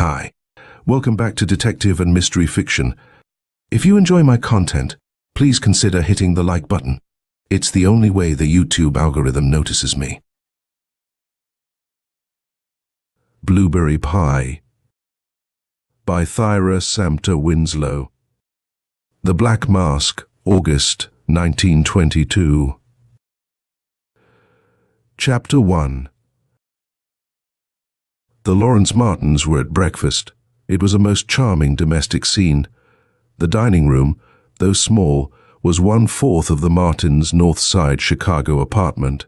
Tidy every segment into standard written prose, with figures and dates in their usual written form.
Hi, welcome back to Detective and Mystery Fiction. If you enjoy my content, please consider hitting the like button. It's the only way the YouTube algorithm notices me. Blueberry Pie by Thyra Samter Winslow. The Black Mask, August 1922. Chapter 1. The Lawrence Martins were at breakfast. It was a most charming domestic scene. The dining room, though small, was 1/4 of the Martins' North Side Chicago apartment.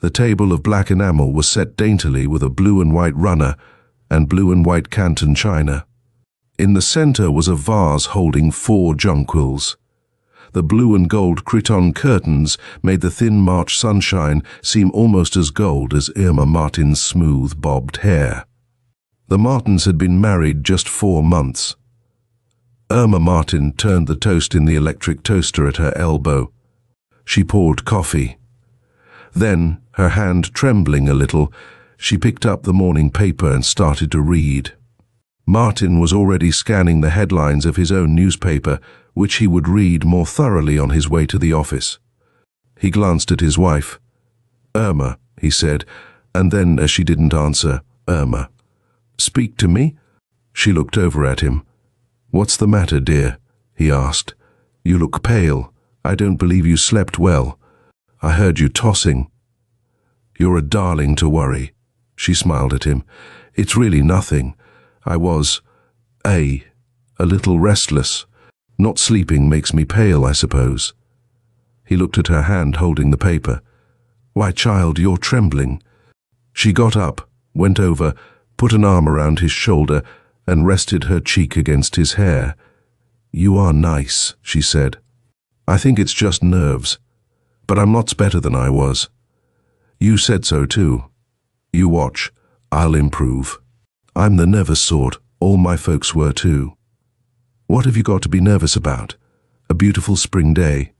The table of black enamel was set daintily with a blue and white runner and blue and white Canton china. In the center was a vase holding 4 jonquils. The blue and gold cretonne curtains made the thin March sunshine seem almost as gold as Irma Martin's smooth bobbed hair. The Martins had been married just 4 months. Irma Martin turned the toast in the electric toaster at her elbow. She poured coffee. Then, her hand trembling a little, she picked up the morning paper and started to read. Martin was already scanning the headlines of his own newspaper, which he would read more thoroughly on his way to the office. He glanced at his wife. "Irma," he said, and then, as she didn't answer, "Irma." "Speak to me?" She looked over at him. "What's the matter, dear?" he asked. "You look pale. I don't believe you slept well. I heard you tossing." "You're a darling to worry." She smiled at him. "It's really nothing. I was, a little restless. Not sleeping makes me pale, I suppose." He looked at her hand holding the paper. "Why, child, you're trembling." She got up, went over, put an arm around his shoulder, and rested her cheek against his hair. "You are nice," she said. "I think it's just nerves. But I'm lots better than I was. You said so too. You watch. I'll improve. I'm the nervous sort. All my folks were too." "What have you got to be nervous about? A beautiful spring day."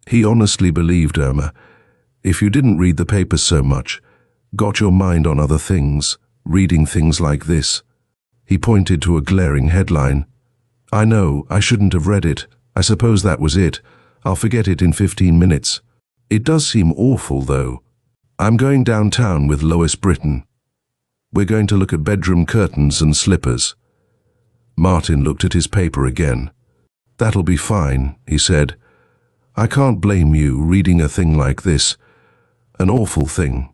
He honestly believed Irma. If you didn't read the papers so much, got your mind on other things, reading things like this. He pointed to a glaring headline. "I know, I shouldn't have read it. I suppose that was it. I'll forget it in 15 minutes. It does seem awful, though. I'm going downtown with Lois Britton. We're going to look at bedroom curtains and slippers." Martin looked at his paper again. "That'll be fine," he said. "I can't blame you reading a thing like this. An awful thing.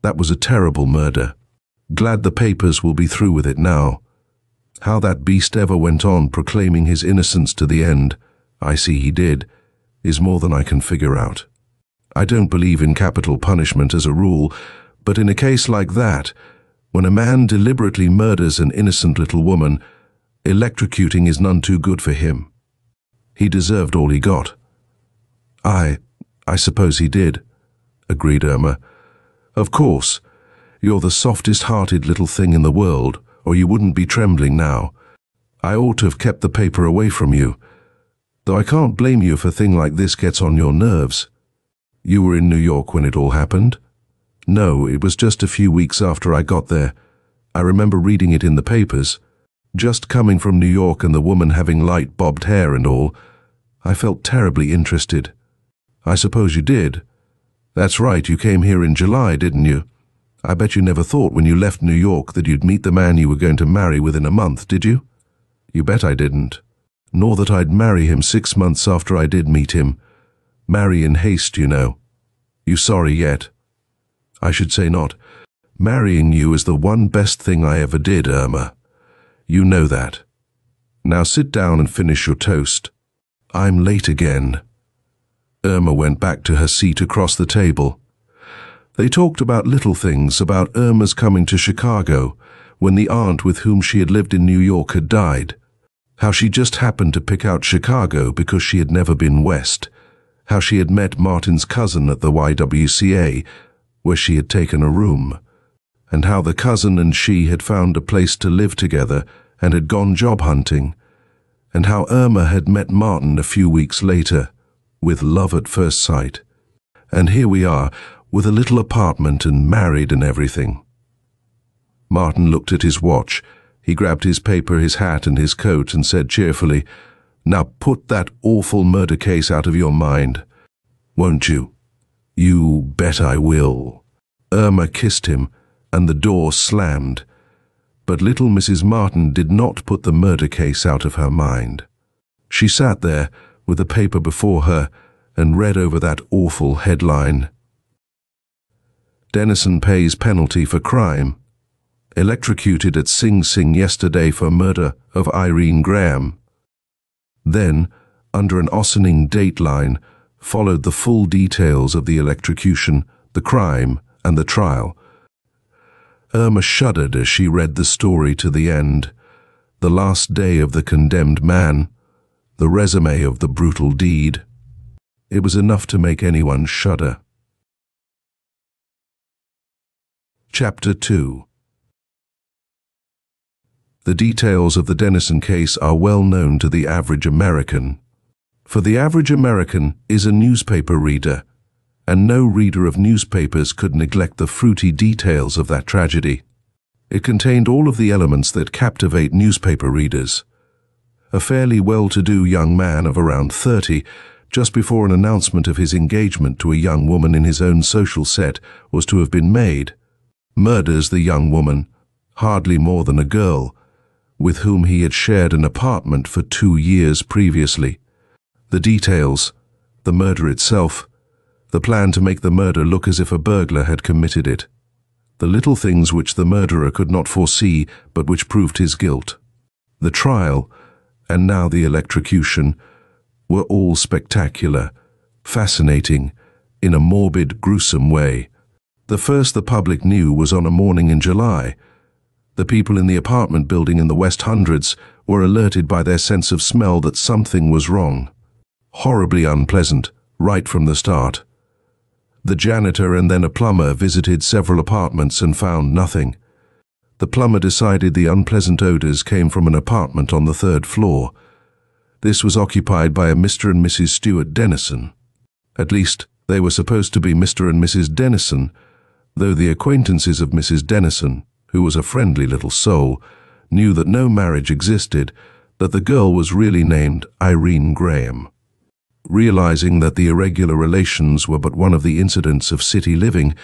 That was a terrible murder. Glad the papers will be through with it now. How that beast ever went on proclaiming his innocence to the end, I see he did, is more than I can figure out. I don't believe in capital punishment as a rule, but in a case like that, when a man deliberately murders an innocent little woman, electrocuting is none too good for him. He deserved all he got." I suppose he did," agreed Irma. "Of course. You're the softest-hearted little thing in the world, or you wouldn't be trembling now. I ought to have kept the paper away from you, though I can't blame you if a thing like this gets on your nerves. You were in New York when it all happened?" "No, it was just a few weeks after I got there. I remember reading it in the papers. Just coming from New York and the woman having light bobbed hair and all, I felt terribly interested." "I suppose you did. That's right, you came here in July, didn't you? I bet you never thought when you left New York that you'd meet the man you were going to marry within a month, did you?" "You bet I didn't. Nor that I'd marry him 6 months after I did meet him. Marry in haste, you know. You sorry yet?" "I should say not. Marrying you is the one best thing I ever did, Irma. You know that. Now sit down and finish your toast. I'm late again." Irma went back to her seat across the table. They talked about little things, about Irma's coming to Chicago, when the aunt with whom she had lived in New York had died. How she just happened to pick out Chicago because she had never been west. How she had met Martin's cousin at the YWCA, where she had taken a room. And how the cousin and she had found a place to live together and had gone job hunting. And how Irma had met Martin a few weeks later, with love at first sight. And here we are, with a little apartment and married and everything. Martin looked at his watch. He grabbed his paper, his hat, and his coat and said cheerfully, "Now put that awful murder case out of your mind, won't you?" "You bet I will." Irma kissed him, and the door slammed. But little Mrs. Martin did not put the murder case out of her mind. She sat there with the paper before her and read over that awful headline. "Dennison pays penalty for crime. Electrocuted at Sing Sing yesterday for murder of Irene Graham." Then, under an ossining dateline, followed the full details of the electrocution, the crime, and the trial. Irma shuddered as she read the story to the end. The last day of the condemned man, the resume of the brutal deed. It was enough to make anyone shudder. Chapter 2. The details of the Dennison case are well known to the average American. For the average American is a newspaper reader, and no reader of newspapers could neglect the fruity details of that tragedy. It contained all of the elements that captivate newspaper readers. A fairly well-to-do young man of around 30, just before an announcement of his engagement to a young woman in his own social set was to have been made, murders the young woman, hardly more than a girl, with whom he had shared an apartment for 2 years previously. The details, the murder itself, the plan to make the murder look as if a burglar had committed it, the little things which the murderer could not foresee but which proved his guilt, the trial, and now the electrocution, were all spectacular, fascinating, in a morbid, gruesome way. The first the public knew was on a morning in July. The people in the apartment building in the West Hundreds were alerted by their sense of smell that something was wrong. Horribly unpleasant, right from the start. The janitor and then a plumber visited several apartments and found nothing. The plumber decided the unpleasant odors came from an apartment on the 3rd floor. This was occupied by a Mr. and Mrs. Stuart Dennison. At least, they were supposed to be Mr. and Mrs. Dennison, though the acquaintances of Mrs. Dennison, who was a friendly little soul, knew that no marriage existed, that the girl was really named Irene Graham. Realizing that the irregular relations were but one of the incidents of city living,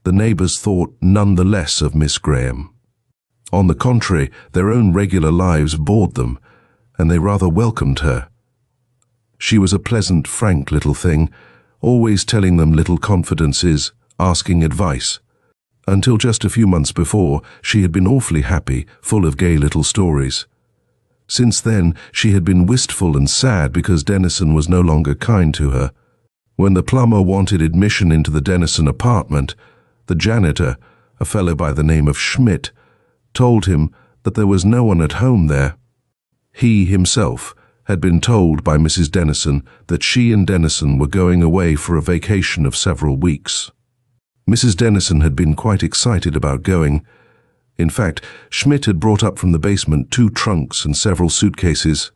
the neighbors thought none the less of Miss Graham. On the contrary, their own regular lives bored them, and they rather welcomed her. She was a pleasant, frank little thing, always telling them little confidences, asking advice. Until just a few months before, she had been awfully happy, full of gay little stories. Since then, she had been wistful and sad because Dennison was no longer kind to her. When the plumber wanted admission into the Dennison apartment, the janitor, a fellow by the name of Schmidt, told him that there was no one at home there. He himself had been told by Mrs. Dennison that she and Dennison were going away for a vacation of several weeks. Mrs. Dennison had been quite excited about going. In fact, Schmidt had brought up from the basement 2 trunks and several suitcases.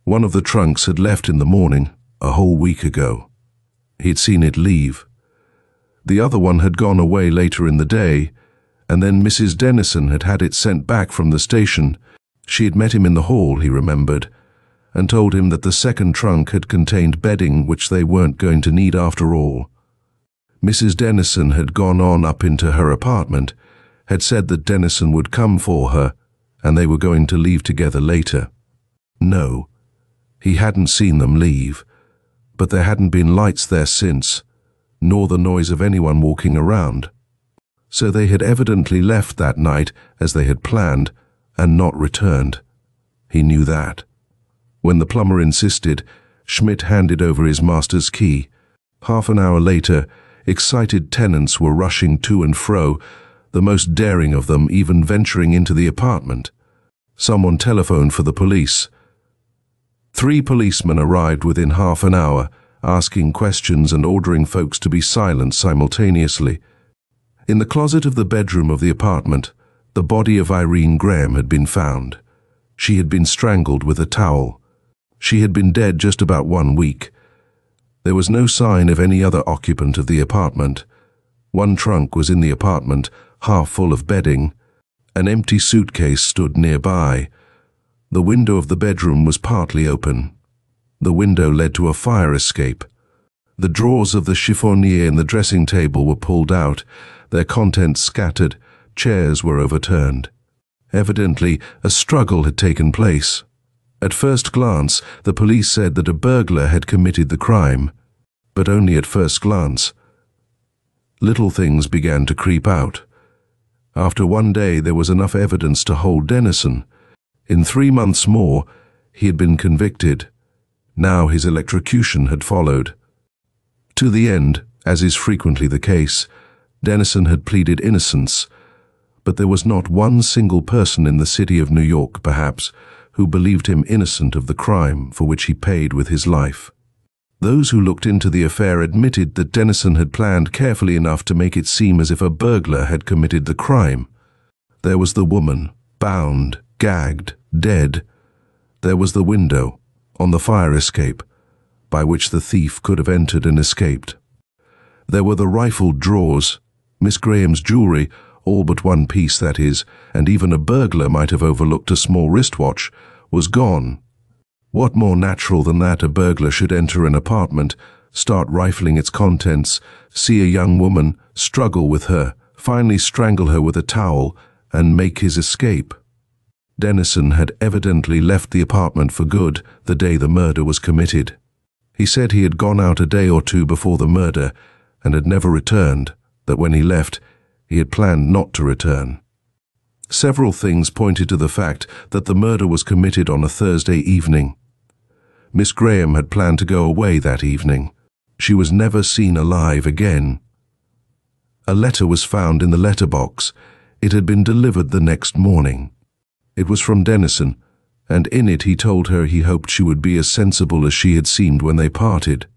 One of the trunks had left in the morning, a whole week ago. He'd seen it leave. The other one had gone away later in the day, and then Mrs. Dennison had had it sent back from the station. She had met him in the hall, he remembered, and told him that the second trunk had contained bedding which they weren't going to need after all. Mrs. Dennison had gone on up into her apartment, had said that Dennison would come for her, and they were going to leave together later. No, he hadn't seen them leave, but there hadn't been lights there since, nor the noise of anyone walking around. So they had evidently left that night as they had planned, and not returned. He knew that. When the plumber insisted, Schmidt handed over his master's key. Half an hour later, excited tenants were rushing to and fro, the most daring of them even venturing into the apartment. Someone telephoned for the police. 3 policemen arrived within half an hour, asking questions and ordering folks to be silent simultaneously. In the closet of the bedroom of the apartment, the body of Irene Graham had been found. She had been strangled with a towel. She had been dead just about 1 week. There was no sign of any other occupant of the apartment. 1 trunk was in the apartment, half full of bedding, An empty suitcase stood nearby. The window of the bedroom was partly open. The window led to a fire escape. The drawers of the chiffonier in the dressing table were pulled out, their contents scattered, chairs were overturned. Evidently, a struggle had taken place. At first glance, the police said that a burglar had committed the crime, but only at first glance. Little things began to creep out. After one day, there was enough evidence to hold Dennison. In 3 months more, he had been convicted. Now his electrocution had followed. To the end, as is frequently the case, Dennison had pleaded innocence, but there was not one single person in the city of New York, perhaps, who believed him innocent of the crime for which he paid with his life. Those who looked into the affair admitted that Dennison had planned carefully enough to make it seem as if a burglar had committed the crime. There was the woman, bound, gagged, dead. There was the window, on the fire escape, by which the thief could have entered and escaped. There were the rifled drawers, Miss Graham's jewelry, all but one piece, that is, and even a burglar might have overlooked a small wristwatch, was gone. What more natural than that a burglar should enter an apartment, start rifling its contents, see a young woman, struggle with her, finally strangle her with a towel, and make his escape? Dennison had evidently left the apartment for good the day the murder was committed. He said he had gone out a day or two before the murder and had never returned, that when he left, he had planned not to return. Several things pointed to the fact that the murder was committed on a Thursday evening. Miss Graham had planned to go away that evening. She was never seen alive again. A letter was found in the letterbox. It had been delivered the next morning. It was from Dennison, and in it he told her he hoped she would be as sensible as she had seemed when they parted.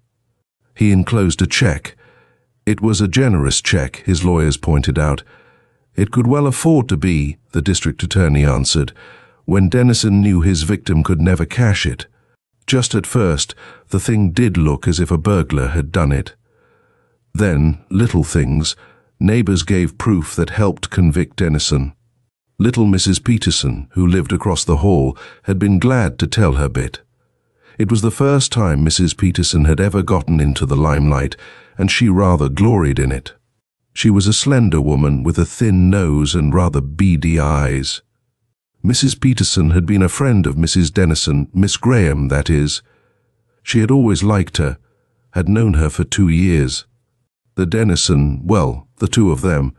He enclosed a check. It was a generous check, his lawyers pointed out. It could well afford to be, the district attorney answered, when Dennison knew his victim could never cash it. Just at first, the thing did look as if a burglar had done it. Then, little things, neighbors gave proof that helped convict Dennison. Little Mrs. Peterson, who lived across the hall, had been glad to tell her bit. It was the first time Mrs. Peterson had ever gotten into the limelight, and she rather gloried in it. She was a slender woman with a thin nose and rather beady eyes. Mrs. Peterson had been a friend of Mrs. Dennison, Miss Graham, that is. She had always liked her, had known her for 2 years. The Dennison, well, the two of them,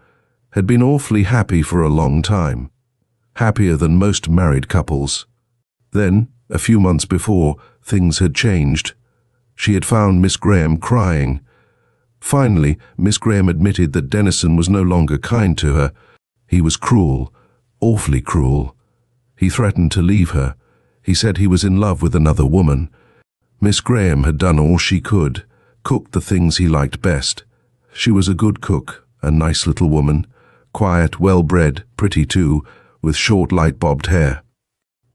had been awfully happy for a long time, happier than most married couples. Then, a few months before, things had changed. She had found Miss Graham crying. Finally, Miss Graham admitted that Dennison was no longer kind to her. He was cruel, awfully cruel. He threatened to leave her. He said he was in love with another woman. Miss Graham had done all she could, cooked the things he liked best. She was a good cook, a nice little woman, quiet, well-bred, pretty too, with short, light-bobbed hair.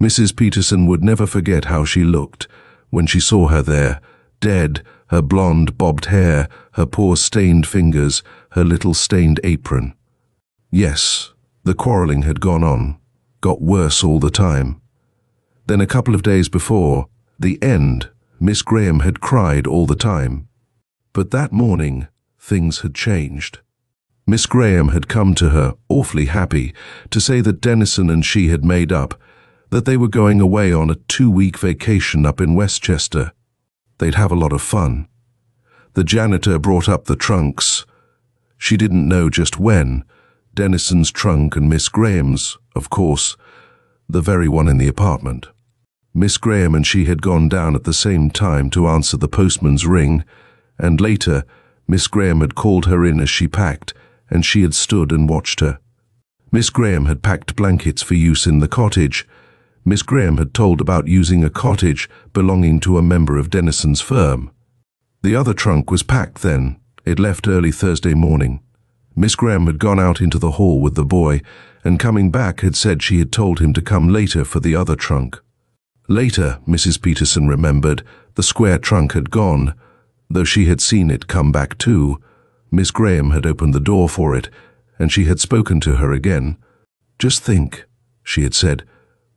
Mrs. Peterson would never forget how she looked when she saw her there, dead, her blonde, bobbed hair, her poor stained fingers, her little stained apron. Yes, the quarrelling had gone on, got worse all the time. Then a couple of days before, the end, Miss Graham had cried all the time. But that morning, things had changed. Miss Graham had come to her, awfully happy, to say that Dennison and she had made up, that they were going away on a 2-week vacation up in Westchester. They'd have a lot of fun. The janitor brought up the trunks. She didn't know just when. Dennison's trunk and Miss Graham's, of course, the very one in the apartment. Miss Graham and she had gone down at the same time to answer the postman's ring, and later, Miss Graham had called her in as she packed, and she had stood and watched her. Miss Graham had packed blankets for use in the cottage. Miss Graham had told about using a cottage belonging to a member of Dennison's firm. The other trunk was packed then. It left early Thursday morning. Miss Graham had gone out into the hall with the boy, and coming back had said she had told him to come later for the other trunk. Later, Mrs. Peterson remembered, the square trunk had gone, though she had seen it come back too. Miss Graham had opened the door for it, and she had spoken to her again. "Just think," she had said,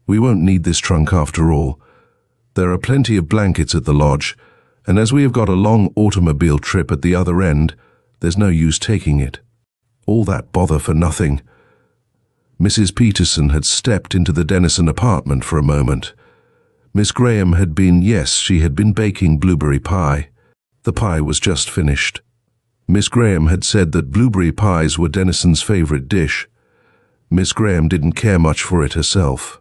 "we won't need this trunk after all. There are plenty of blankets at the lodge, and as we have got a long automobile trip at the other end, there's no use taking it. All that bother for nothing." Mrs. Peterson had stepped into the Dennison apartment for a moment. Miss Graham had been, yes, she had been baking blueberry pie. The pie was just finished. Miss Graham had said that blueberry pies were Dennison's favorite dish. Miss Graham didn't care much for it herself.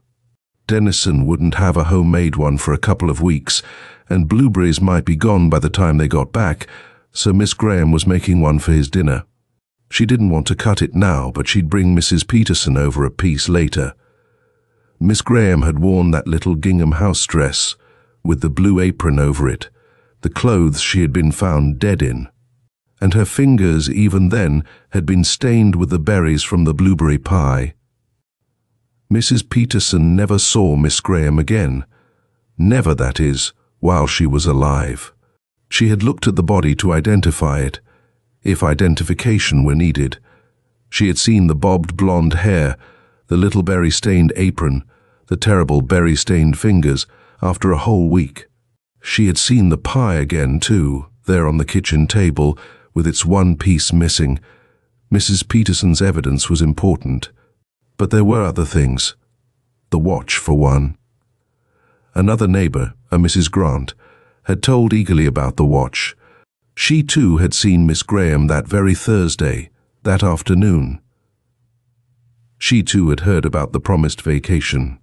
Dennison wouldn't have a homemade one for a couple of weeks, and blueberries might be gone by the time they got back, so Miss Graham was making one for his dinner. She didn't want to cut it now, but she'd bring Mrs. Peterson over a piece later. Miss Graham had worn that little gingham house dress, with the blue apron over it, the clothes she had been found dead in. And her fingers, even then, had been stained with the berries from the blueberry pie. Mrs. Peterson never saw Miss Graham again. Never, that is, while she was alive. She had looked at the body to identify it, if identification were needed. She had seen the bobbed blonde hair, the little berry-stained apron, the terrible berry-stained fingers, after a whole week. She had seen the pie again, too, there on the kitchen table, with its one piece missing. Mrs. Peterson's evidence was important. But there were other things. The watch, for one. Another neighbor, a Mrs. Grant, had told eagerly about the watch. She, too, had seen Miss Graham that very Thursday, that afternoon. She, too, had heard about the promised vacation.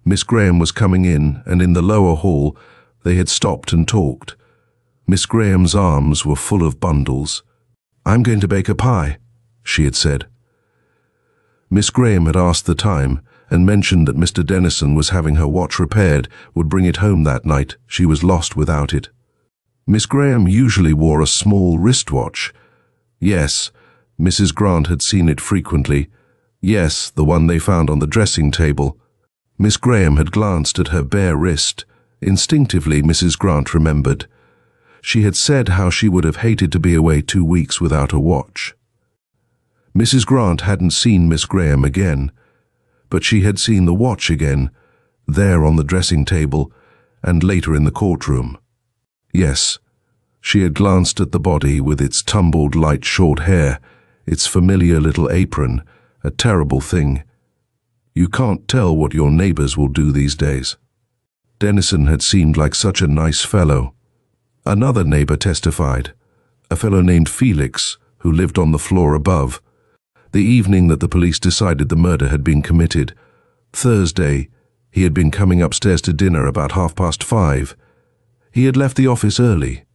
Miss Graham was coming in, and in the lower hall, they had stopped and talked. Miss Graham's arms were full of bundles. "I'm going to bake a pie," she had said. Miss Graham had asked the time and mentioned that Mr. Dennison was having her watch repaired, would bring it home that night. She was lost without it. Miss Graham usually wore a small wristwatch. Yes, Mrs. Grant had seen it frequently. Yes, the one they found on the dressing table. Miss Graham had glanced at her bare wrist. Instinctively, Mrs. Grant remembered. She had said how she would have hated to be away 2 weeks without a watch. Mrs. Grant hadn't seen Miss Graham again, but she had seen the watch again, there on the dressing table, and later in the courtroom. Yes, she had glanced at the body with its tumbled light short hair, its familiar little apron, a terrible thing. You can't tell what your neighbors will do these days. Dennison had seemed like such a nice fellow. Another neighbor testified, a fellow named Felix, who lived on the floor above. The evening that the police decided the murder had been committed, Thursday, he had been coming upstairs to dinner about 5:30. He had left the office early.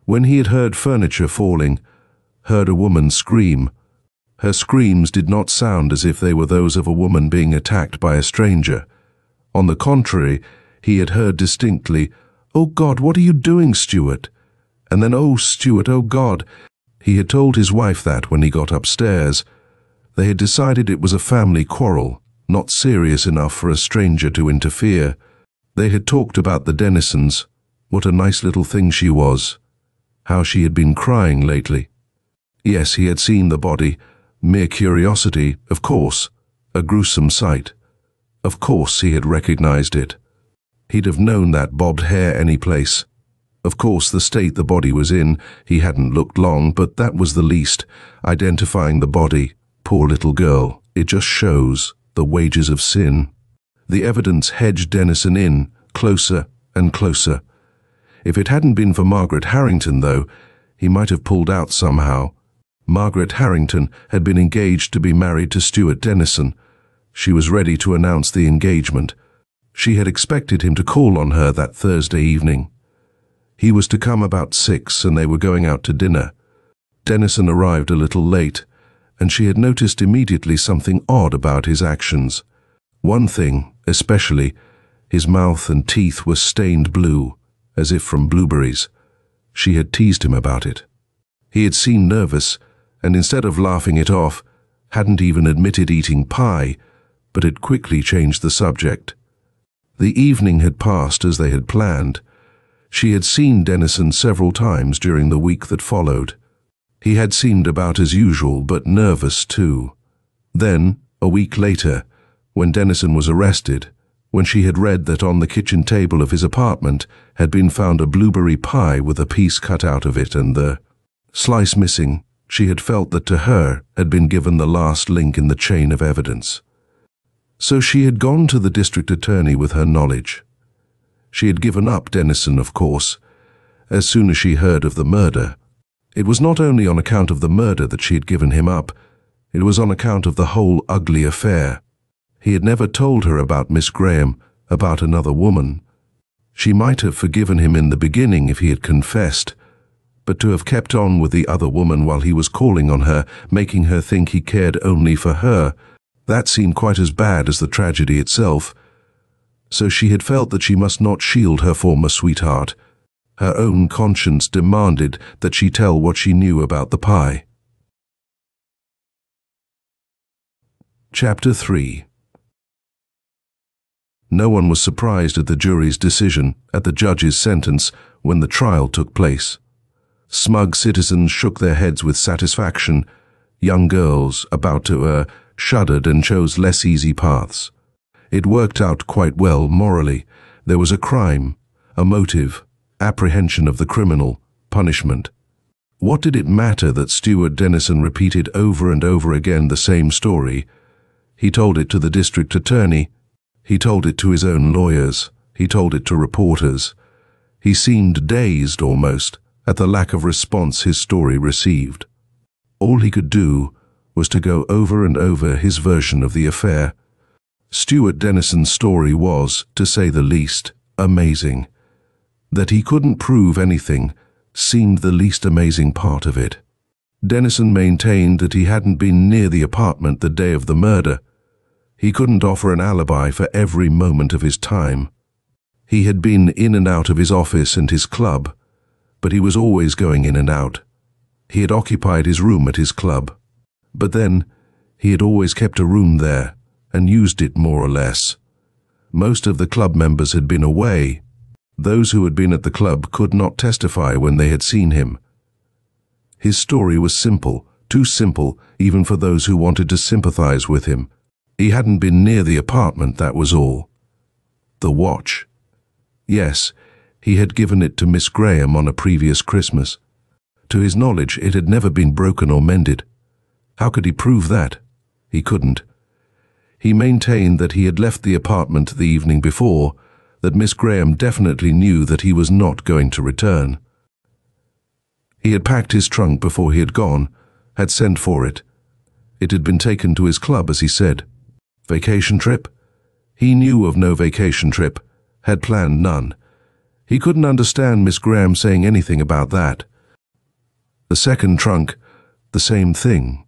When he had heard furniture falling, heard a woman scream, her screams did not sound as if they were those of a woman being attacked by a stranger. On the contrary, he had heard distinctly, "Oh God, what are you doing, Stuart?" And then, "Oh, Stuart, oh God." He had told his wife that when he got upstairs. They had decided it was a family quarrel, not serious enough for a stranger to interfere. They had talked about the Dennisons, what a nice little thing she was, how she had been crying lately. Yes, he had seen the body, mere curiosity, of course, a gruesome sight. Of course he had recognized it. He'd have known that bobbed hair any place. Of course, the state the body was in, he hadn't looked long, but that was the least. Identifying the body, poor little girl, it just shows the wages of sin. The evidence hedged Dennison in, closer and closer. If it hadn't been for Margaret Harrington, though, he might have pulled out somehow. Margaret Harrington had been engaged to be married to Stuart Dennison. She was ready to announce the engagement. She had expected him to call on her that Thursday evening. He was to come about 6, and they were going out to dinner. Dennison arrived a little late, and she had noticed immediately something odd about his actions. One thing, especially, his mouth and teeth were stained blue, as if from blueberries. She had teased him about it. He had seemed nervous, and instead of laughing it off, hadn't even admitted eating pie, but had quickly changed the subject. The evening had passed as they had planned. She had seen Dennison several times during the week that followed. He had seemed about as usual, but nervous too. Then, A week later, when Dennison was arrested, when she had read that on the kitchen table of his apartment had been found a blueberry pie with a piece cut out of it and the slice missing, she had felt that to her had been given the last link in the chain of evidence. So she had gone to the district attorney with her knowledge. She had given up Dennison, of course, as soon as she heard of the murder. It was not only on account of the murder that she had given him up, it was on account of the whole ugly affair. He had never told her about Miss Graham, about another woman. She might have forgiven him in the beginning if he had confessed, but to have kept on with the other woman while he was calling on her, making her think he cared only for her, that seemed quite as bad as the tragedy itself. So she had felt that she must not shield her former sweetheart. Her own conscience demanded that she tell what she knew about the pie. Chapter 3. No one was surprised at the jury's decision, at the judge's sentence, when the trial took place. Smug citizens shook their heads with satisfaction. Young girls, about to err, shuddered and chose less easy paths. It worked out quite well morally. There was a crime, a motive, apprehension of the criminal, punishment. What did it matter that Stuart Dennison repeated over and over again the same story? He told it to the district attorney. He told it to his own lawyers. He told it to reporters. He seemed dazed almost at the lack of response his story received. All he could do was to go over and over his version of the affair. Stuart Dennison's story was, to say the least, amazing. That he couldn't prove anything seemed the least amazing part of it. Dennison maintained that he hadn't been near the apartment the day of the murder. He couldn't offer an alibi for every moment of his time. He had been in and out of his office and his club, but he was always going in and out. He had occupied his room at his club, but then he had always kept a room there and used it more or less. Most of the club members had been away. Those who had been at the club could not testify when they had seen him. His story was simple, too simple even for those who wanted to sympathize with him. He hadn't been near the apartment, that was all. The watch. Yes, he had given it to Miss Graham on a previous Christmas. To his knowledge, it had never been broken or mended. How could he prove that? He couldn't. He maintained that he had left the apartment the evening before, that Miss Graham definitely knew that he was not going to return. He had packed his trunk before he had gone, had sent for it. It had been taken to his club, as he said. Vacation trip? He knew of no vacation trip, had planned none. He couldn't understand Miss Graham saying anything about that. The second trunk, the same thing.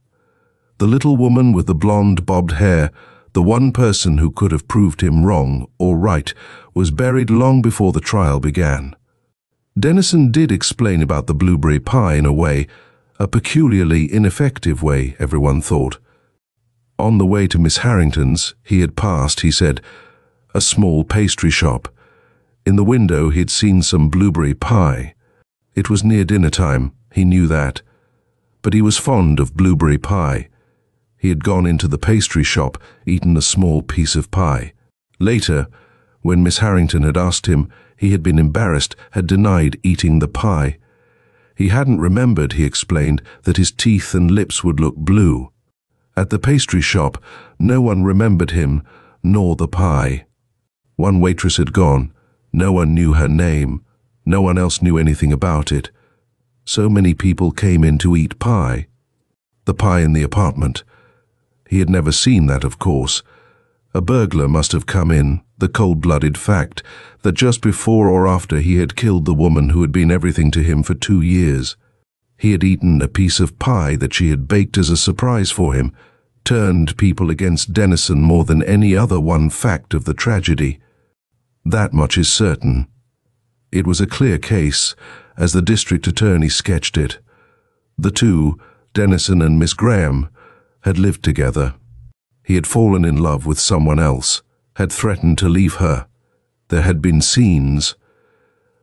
The little woman with the blonde bobbed hair, the one person who could have proved him wrong or right, was buried long before the trial began. Dennison did explain about the blueberry pie in a way, a peculiarly ineffective way, everyone thought. On the way to Miss Harrington's, he had passed, he said, a small pastry shop. In the window he'd seen some blueberry pie. It was near dinner time, he knew that. But he was fond of blueberry pie. He had gone into the pastry shop, eaten a small piece of pie. Later, when Miss Harrington had asked him, he had been embarrassed, had denied eating the pie. He hadn't remembered, he explained, that his teeth and lips would look blue. At the pastry shop, no one remembered him, nor the pie. One waitress had gone. No one knew her name. No one else knew anything about it. So many people came in to eat pie. The pie in the apartment. He had never seen that, of course. A burglar must have come in, the cold-blooded fact that just before or after he had killed the woman who had been everything to him for 2 years. He had eaten a piece of pie that she had baked as a surprise for him, turned people against Dennison more than any other one fact of the tragedy. That much is certain. It was a clear case, as the district attorney sketched it. The two, Dennison and Miss Graham, had lived together. He had fallen in love with someone else, had threatened to leave her. There had been scenes.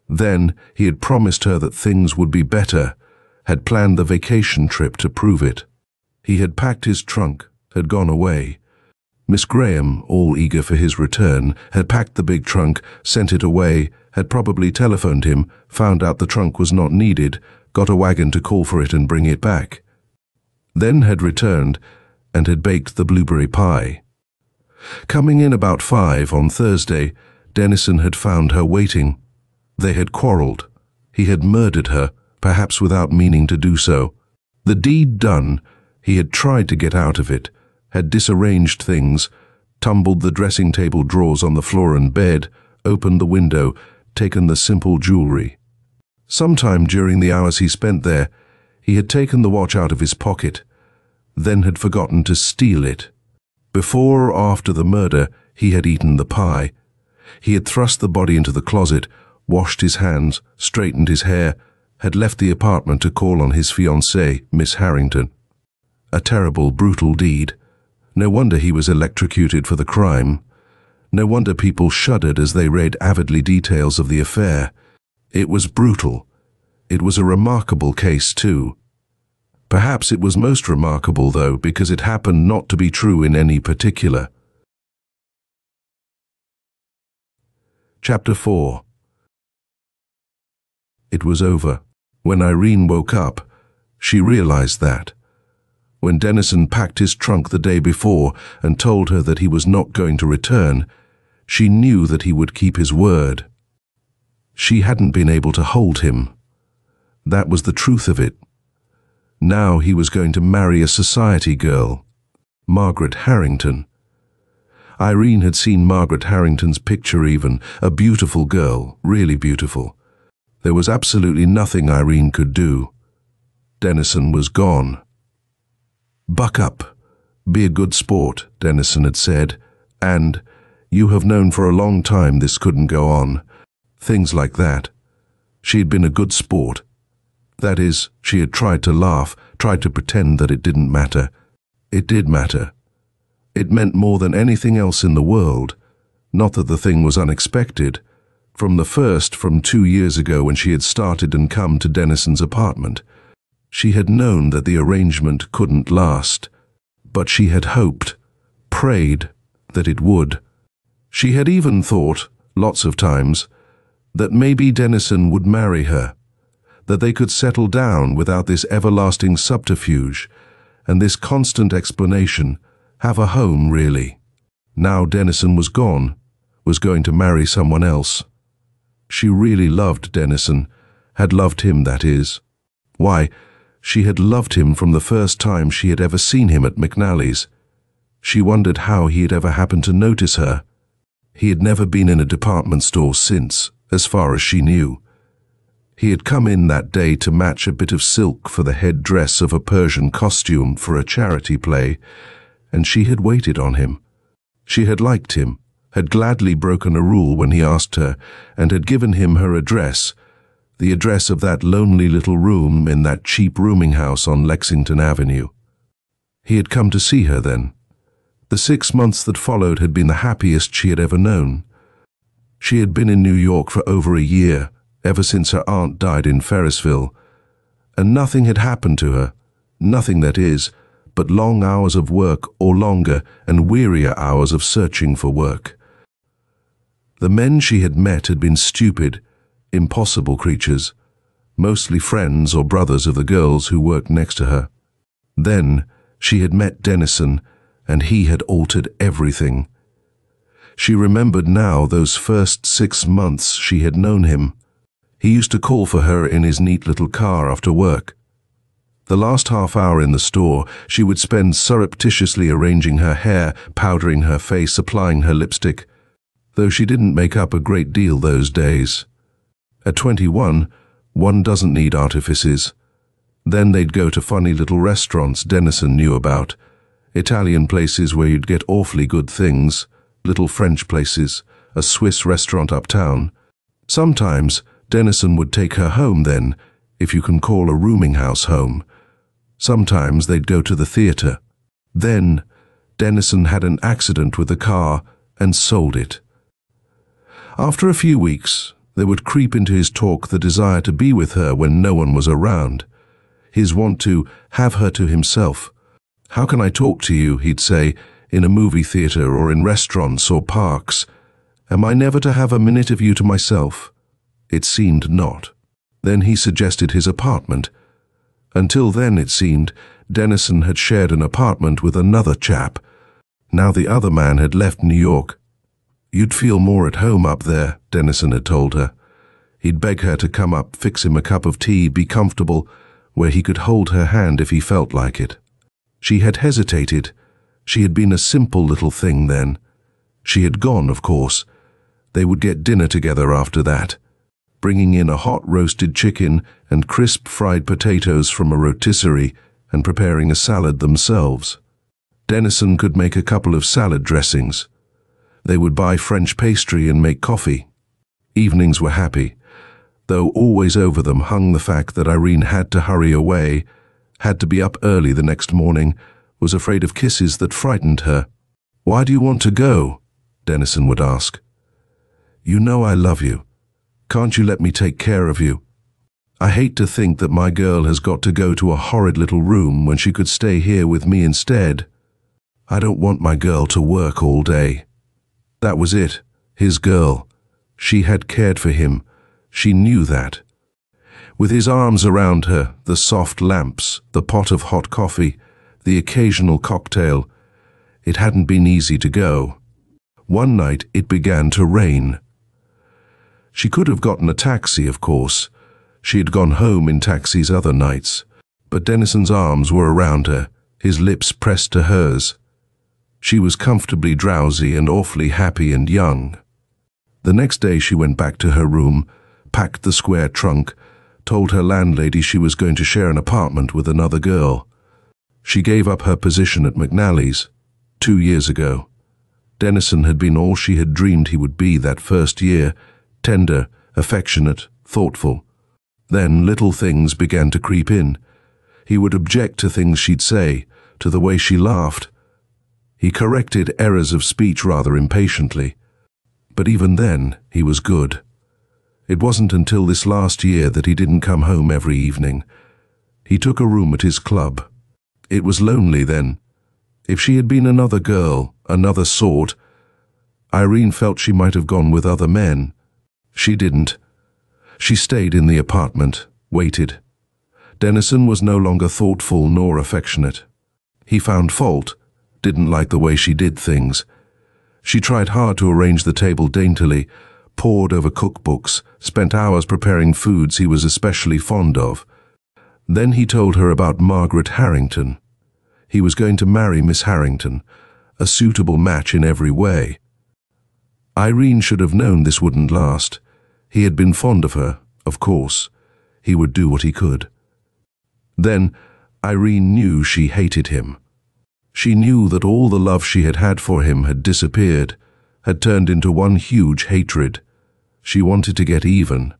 Then he had promised her that things would be better, had planned the vacation trip to prove it. He had packed his trunk, had gone away. Miss Graham, all eager for his return, had packed the big trunk, sent it away, had probably telephoned him, found out the trunk was not needed, got a wagon to call for it and bring it back. Then had returned and had baked the blueberry pie. Coming in about 5 on Thursday, Dennison had found her waiting. They had quarrelled. He had murdered her, perhaps without meaning to do so. The deed done, he had tried to get out of it, had disarranged things, tumbled the dressing table drawers on the floor and bed, opened the window, taken the simple jewelry. Sometime during the hours he spent there, he had taken the watch out of his pocket, then had forgotten to steal it. Before or after the murder, he had eaten the pie. He had thrust the body into the closet, washed his hands, straightened his hair, had left the apartment to call on his fiancée, Miss Harrington. A terrible, brutal deed. No wonder he was electrocuted for the crime. No wonder people shuddered as they read avidly details of the affair. It was brutal. It was a remarkable case, too. Perhaps it was most remarkable, though, because it happened not to be true in any particular. Chapter 4. It was over. When Irene woke up, she realized that. When Dennison packed his trunk the day before and told her that he was not going to return, she knew that he would keep his word. She hadn't been able to hold him. That was the truth of it. Now he was going to marry a society girl, Margaret Harrington. Irene had seen Margaret Harrington's picture even, a beautiful girl, really beautiful. There was absolutely nothing Irene could do. Dennison was gone. "Buck up. Be a good sport," Dennison had said, and, "You have known for a long time this couldn't go on." Things like that. She had been a good sport. That is, she had tried to laugh, tried to pretend that it didn't matter. It did matter. It meant more than anything else in the world. Not that the thing was unexpected. From the first, from 2 years ago when she had started and come to Dennison's apartment. She had known that the arrangement couldn't last, but she had hoped, prayed, that it would. She had even thought, lots of times, that maybe Dennison would marry her, that they could settle down without this everlasting subterfuge and this constant explanation, have a home, really. Now Dennison was gone, was going to marry someone else. She really loved Dennison, had loved him, that is. Why, she had loved him from the first time she had ever seen him at McNally's. She wondered how he had ever happened to notice her. He had never been in a department store since, as far as she knew. He had come in that day to match a bit of silk for the head dress of a Persian costume for a charity play, and she had waited on him. She had liked him, had gladly broken a rule when he asked her, and had given him her address, the address of that lonely little room in that cheap rooming house on Lexington Avenue. He had come to see her then. The 6 months that followed had been the happiest she had ever known. She had been in New York for over a year, ever since her aunt died in Ferrisville, and nothing had happened to her, nothing that is, but long hours of work or longer and wearier hours of searching for work. The men she had met had been stupid, impossible creatures, mostly friends or brothers of the girls who worked next to her. Then she had met Dennison, and he had altered everything. She remembered now those first 6 months she had known him. He used to call for her in his neat little car after work. The last half hour in the store she would spend surreptitiously arranging her hair, powdering her face, applying her lipstick, though she didn't make up a great deal those days. At 21, one doesn't need artifices. Then they'd go to funny little restaurants Dennison knew about, Italian places where you'd get awfully good things, little French places, a Swiss restaurant uptown. Sometimes Dennison would take her home then, if you can call a rooming house home. Sometimes they'd go to the theater. Then Dennison had an accident with the car and sold it. After a few weeks, there would creep into his talk the desire to be with her when no one was around, his want to have her to himself. "How can I talk to you," he'd say, in a movie theater or in restaurants or parks? Am I never to have a minute of you to myself? It seemed not. Then he suggested his apartment. Until then, it seemed, Dennison had shared an apartment with another chap. Now the other man had left New York. You'd feel more at home up there, Dennison had told her. He'd beg her to come up, fix him a cup of tea, be comfortable, where he could hold her hand if he felt like it. She had hesitated. She had been a simple little thing then. She had gone, of course. They would get dinner together after that, bringing in a hot roasted chicken and crisp fried potatoes from a rotisserie and preparing a salad themselves. Dennison could make a couple of salad dressings. They would buy French pastry and make coffee. Evenings were happy, though always over them hung the fact that Irene had to hurry away, had to be up early the next morning, was afraid of kisses that frightened her. "Why do you want to go?" Dennison would ask. "You know I love you. Can't you let me take care of you? I hate to think that my girl has got to go to a horrid little room when she could stay here with me instead. I don't want my girl to work all day." That was it, his girl. She had cared for him. She knew that. With his arms around her, the soft lamps, the pot of hot coffee, the occasional cocktail, it hadn't been easy to go. One night it began to rain. She could have gotten a taxi, of course. She had gone home in taxis other nights. But Dennison's arms were around her, his lips pressed to hers. She was comfortably drowsy and awfully happy and young. The next day she went back to her room, packed the square trunk, told her landlady she was going to share an apartment with another girl. She gave up her position at McNally's 2 years ago. Dennison had been all she had dreamed he would be that first year, tender, affectionate, thoughtful. Then little things began to creep in. He would object to things she'd say, to the way she laughed. He corrected errors of speech rather impatiently. But even then, he was good. It wasn't until this last year that he didn't come home every evening. He took a room at his club. It was lonely then. If she had been another girl, another sort, Irene felt she might have gone with other men. She didn't. She stayed in the apartment, waited. Dennison was no longer thoughtful nor affectionate. He found fault, didn't like the way she did things. She tried hard to arrange the table daintily, pored over cookbooks, spent hours preparing foods he was especially fond of. Then he told her about Margaret Harrington. He was going to marry Miss Harrington, a suitable match in every way. Irene should have known this wouldn't last. He had been fond of her, of course. He would do what he could. Then Irene knew she hated him. She knew that all the love she had had for him had disappeared, had turned into one huge hatred. She wanted to get even.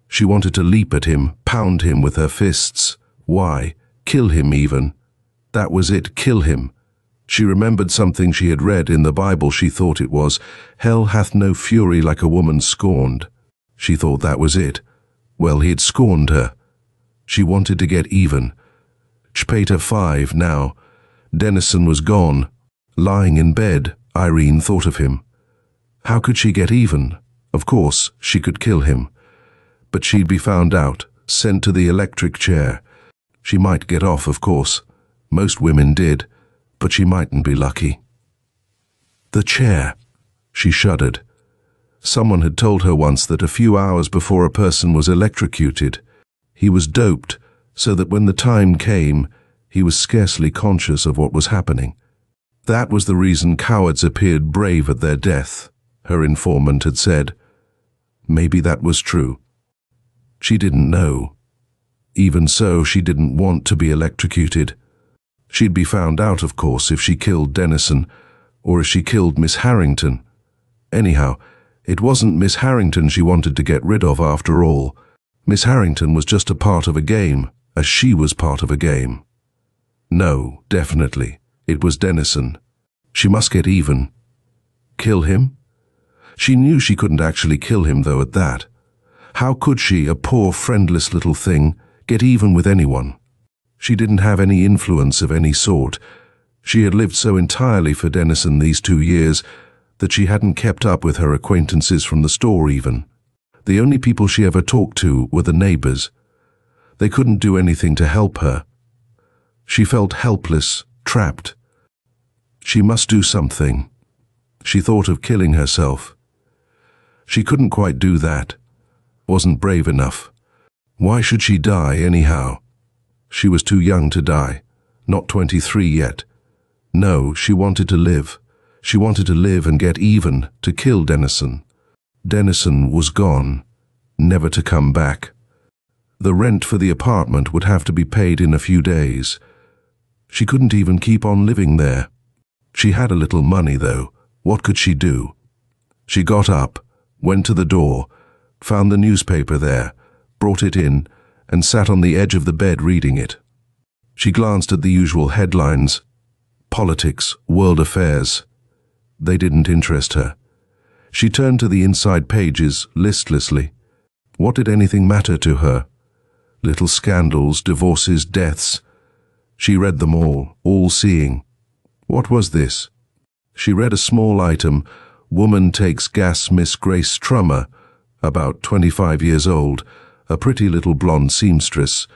She wanted to leap at him, pound him with her fists. Why? Kill him even. That was it, kill him. She remembered something she had read in the Bible. She thought it was, "Hell hath no fury like a woman scorned." She thought that was it. Well, he had scorned her. She wanted to get even. Chpeta 5 now. Dennison was gone. Lying in bed, Irene thought of him. How could she get even? Of course, she could kill him. But she'd be found out, sent to the electric chair. She might get off, of course. Most women did, but she mightn't be lucky. The chair. She shuddered. Someone had told her once that a few hours before a person was electrocuted, he was doped so that when the time came, he was scarcely conscious of what was happening. That was the reason cowards appeared brave at their death, her informant had said. Maybe that was true. She didn't know. Even so, she didn't want to be electrocuted. She'd be found out, of course, if she killed Dennison, or if she killed Miss Harrington. Anyhow, it wasn't Miss Harrington she wanted to get rid of after all. Miss Harrington was just a part of a game, as she was part of a game. No, definitely, it was Dennison. She must get even. Kill him? She knew she couldn't actually kill him, though, at that. How could she, a poor, friendless little thing, get even with anyone? She didn't have any influence of any sort. She had lived so entirely for Dennison these 2 years that she hadn't kept up with her acquaintances from the store even. The only people she ever talked to were the neighbors. They couldn't do anything to help her. She felt helpless, trapped. She must do something. She thought of killing herself. She couldn't quite do that. Wasn't brave enough. Why should she die anyhow? She was too young to die. Not 23 yet. No, she wanted to live. She wanted to live and get even, to kill Dennison. Dennison was gone, never to come back. The rent for the apartment would have to be paid in a few days. She couldn't even keep on living there. She had a little money, though. What could she do? She got up, went to the door, found the newspaper there, brought it in, and sat on the edge of the bed reading it. She glanced at the usual headlines. Politics, world affairs. They didn't interest her. She turned to the inside pages listlessly. What did anything matter to her? Little scandals, divorces, deaths. She read them all seeing. What was this? She read a small item, Woman takes gas Miss Grace Trummer, about 25 years old, a pretty little blonde seamstress,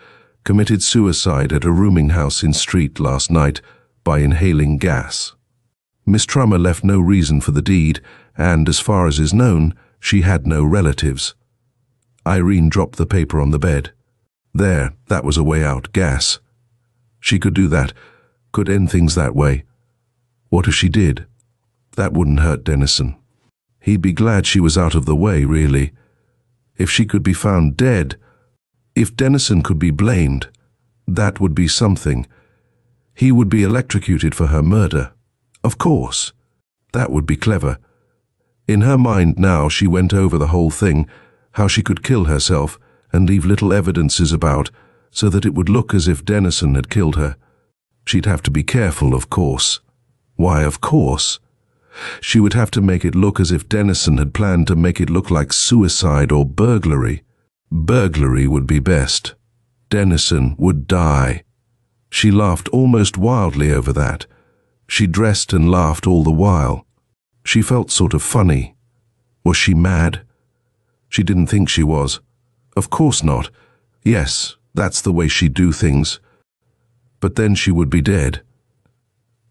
committed suicide at a rooming house in street last night by inhaling gas. Miss Trummer left no reason for the deed, and, as far as is known, she had no relatives. Irene dropped the paper on the bed. There, that was a way out, gas. She could do that, could end things that way. What if she did? That wouldn't hurt Dennison. He'd be glad she was out of the way, really. If she could be found dead, if Dennison could be blamed, that would be something. He would be electrocuted for her murder. Of course. That would be clever. In her mind now she went over the whole thing, how she could kill herself and leave little evidences about, so that it would look as if Dennison had killed her. She'd have to be careful, of course. Why, of course? She would have to make it look as if Dennison had planned to make it look like suicide or burglary. Burglary would be best. Dennison would die. She laughed almost wildly over that. She dressed and laughed all the while. She felt sort of funny. Was she mad? She didn't think she was. Of course not. Yes, that's the way she'd do things. But then she would be dead.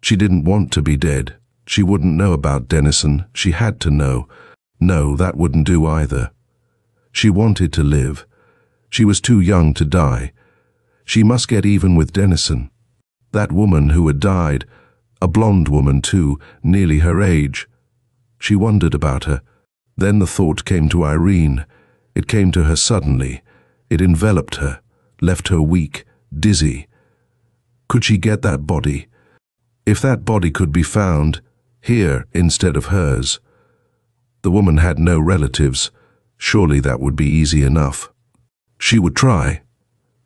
She didn't want to be dead. She wouldn't know about Dennison. She had to know. No, that wouldn't do either. She wanted to live. She was too young to die. She must get even with Dennison. That woman who had died, a blonde woman too, nearly her age. She wondered about her. Then the thought came to Irene. It came to her suddenly. It enveloped her, left her weak, dizzy. Could she get that body? If that body could be found, here instead of hers. The woman had no relatives. Surely that would be easy enough. She would try.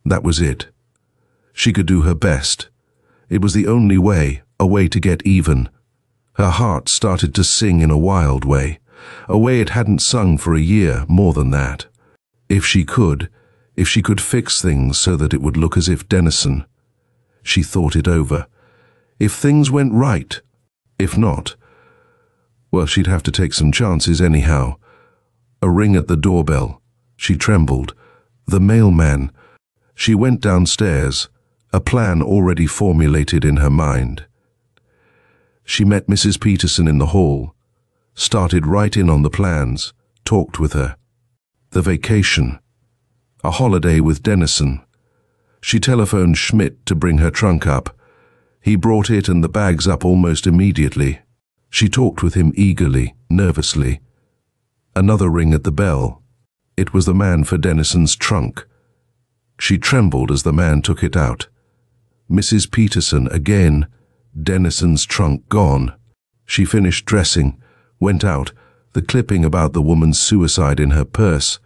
That was it. She could do her best. It was the only way, a way to get even. Her heart started to sing in a wild way, a way it hadn't sung for a year, more than that. If she could fix things so that it would look as if Dennison. She thought it over. If things went right. If not, well, she'd have to take some chances anyhow. A ring at the doorbell. She trembled. The mailman. She went downstairs, a plan already formulated in her mind. She met Mrs. Peterson in the hall, started right in on the plans, talked with her. The vacation. A holiday with Dennison. She telephoned Schmidt to bring her trunk up. He brought it and the bags up almost immediately. She talked with him eagerly, nervously. Another ring at the bell. It was the man for Dennison's trunk. She trembled as the man took it out. Mrs. Peterson again. Dennison's trunk gone. She finished dressing, went out, the clipping about the woman's suicide in her purse.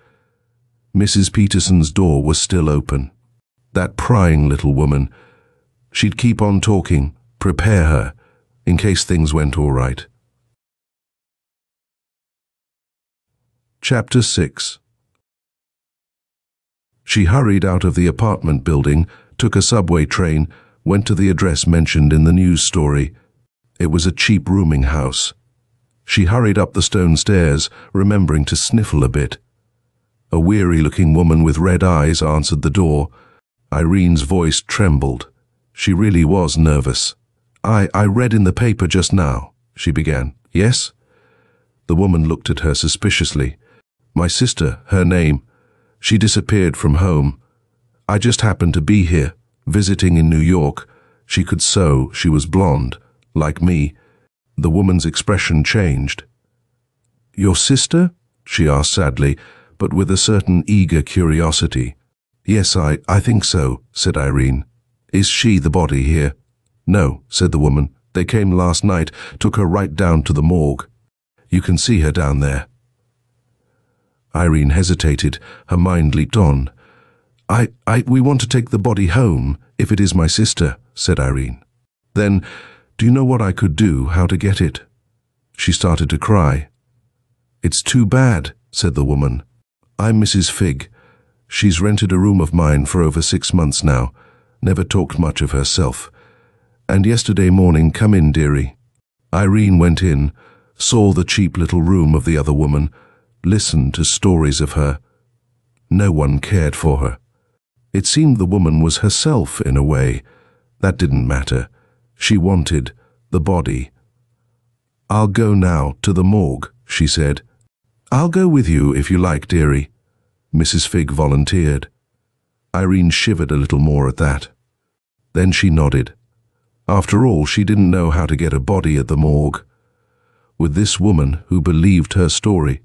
Mrs. Peterson's door was still open. That prying little woman. She'd keep on talking, prepare her, in case things went all right. Chapter 6. She hurried out of the apartment building, took a subway train, went to the address mentioned in the news story. It was a cheap rooming house. She hurried up the stone stairs, remembering to sniffle a bit. A weary-looking woman with red eyes answered the door. Irene's voice trembled. She really was nervous. I read in the paper just now," she began. "Yes?" The woman looked at her suspiciously. "My sister, her name. She disappeared from home. I just happened to be here, visiting in New York. She could sew, she was blonde, like me." The woman's expression changed. "Your sister?" she asked sadly, but with a certain eager curiosity. "Yes, I think so," said Irene. "Is she the body here?" "No," said the woman. "They came last night, took her right down to the morgue. You can see her down there." Irene hesitated. Her mind leaped on. We want to take the body home, if it is my sister," said Irene. "Then, do you know what I could do, how to get it?" She started to cry. "It's too bad," said the woman. "I'm Mrs. Figg. She's rented a room of mine for over 6 months now, never talked much of herself. And yesterday morning, come in, dearie." Irene went in, saw the cheap little room of the other woman, listened to stories of her. No one cared for her. It seemed the woman was herself in a way. That didn't matter. She wanted the body. "I'll go now to the morgue," she said. "I'll go with you if you like, dearie," Mrs. Figg volunteered. Irene shivered a little more at that. Then she nodded. After all, she didn't know how to get a body at the morgue. With this woman who believed her story.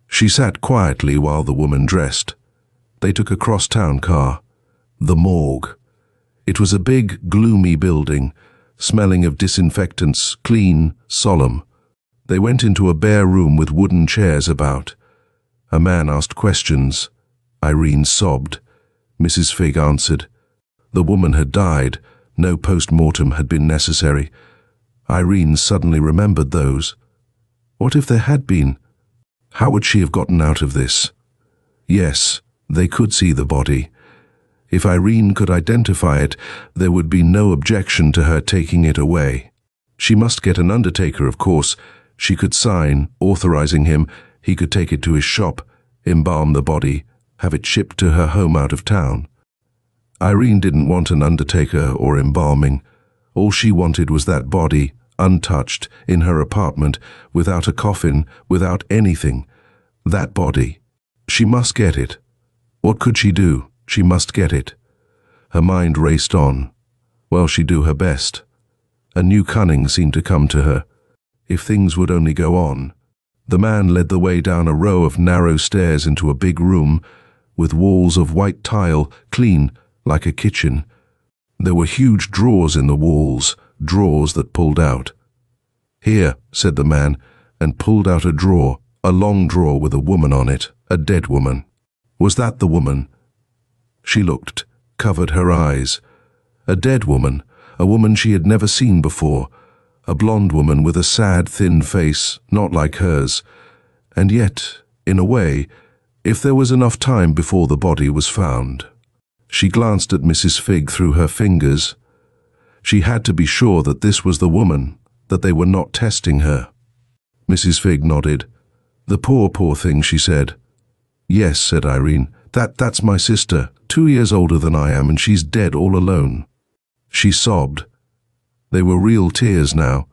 She sat quietly while the woman dressed. They took a cross-town car. The morgue. It was a big, gloomy building, smelling of disinfectants, clean, solemn. They went into a bare room with wooden chairs about. A man asked questions. Irene sobbed. Mrs. Figg answered. The woman had died. No post-mortem had been necessary. Irene suddenly remembered those. What if there had been? How would she have gotten out of this? Yes, they could see the body. If Irene could identify it, there would be no objection to her taking it away. She must get an undertaker, of course. She could sign, authorizing him. He could take it to his shop, embalm the body, have it shipped to her home out of town. Irene didn't want an undertaker or embalming. All she wanted was that body, untouched, in her apartment, without a coffin, without anything. That body. She must get it. What could she do? She must get it. Her mind raced on. Well, she'd do her best. A new cunning seemed to come to her. If things would only go on. The man led the way down a row of narrow stairs into a big room, with walls of white tile, clean, like a kitchen. There were huge drawers in the walls, drawers that pulled out. "Here," said the man, and pulled out a drawer, a long drawer with a woman on it, a dead woman. Was that the woman? She looked, covered her eyes. A dead woman, a woman she had never seen before, a blonde woman with a sad, thin face, not like hers. And yet, in a way, if there was enough time before the body was found. She glanced at Mrs. Figg through her fingers. She had to be sure that this was the woman, that they were not testing her. Mrs. Figg nodded. "The poor thing," she said. "Yes," said Irene. That's my sister, 2 years older than I am, and she's dead all alone." She sobbed. They were real tears now.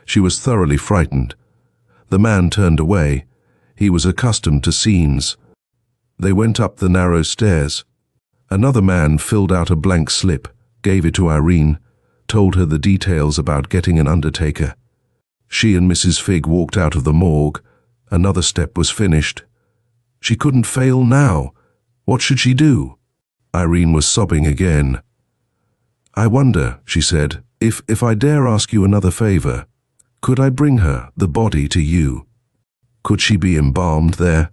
She was thoroughly frightened. The man turned away. He was accustomed to scenes. They went up the narrow stairs. Another man filled out a blank slip, gave it to Irene, told her the details about getting an undertaker. She and Mrs. Figg walked out of the morgue. Another step was finished. She couldn't fail now. What should she do? Irene was sobbing again. "I wonder," she said, if I dare ask you another favor, could I bring her, the body, to you? Could she be embalmed there?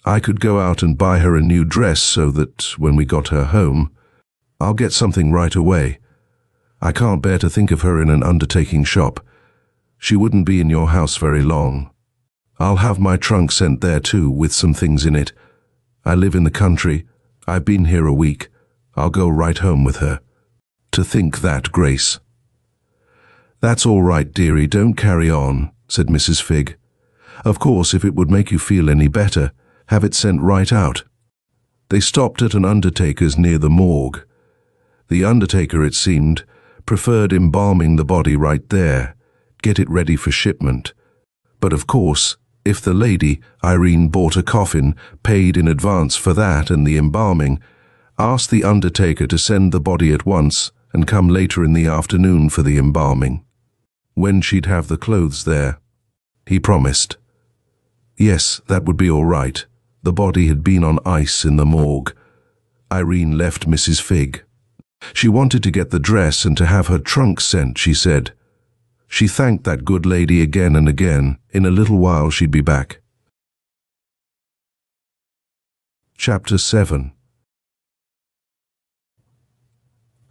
I could go out and buy her a new dress so that, when we got her home, I'll get something right away. I can't bear to think of her in an undertaking shop. She wouldn't be in your house very long. I'll have my trunk sent there too, with some things in it. I live in the country. I've been here a week. I'll go right home with her." To think that, Grace." "That's all right, dearie, don't carry on," said Mrs. Figg. "Of course, if it would make you feel any better, have it sent right out." They stopped at an undertaker's near the morgue. The undertaker, it seemed, preferred embalming the body right there, get it ready for shipment. But of course, if the lady, Irene, bought a coffin, paid in advance for that and the embalming, asked the undertaker to send the body at once and come later in the afternoon for the embalming, when she'd have the clothes there. He promised. Yes, that would be all right. The body had been on ice in the morgue. Irene left Mrs. Figg. She wanted to get the dress and to have her trunk sent, she said. She thanked that good lady again and again. In a little while she'd be back. Chapter 7.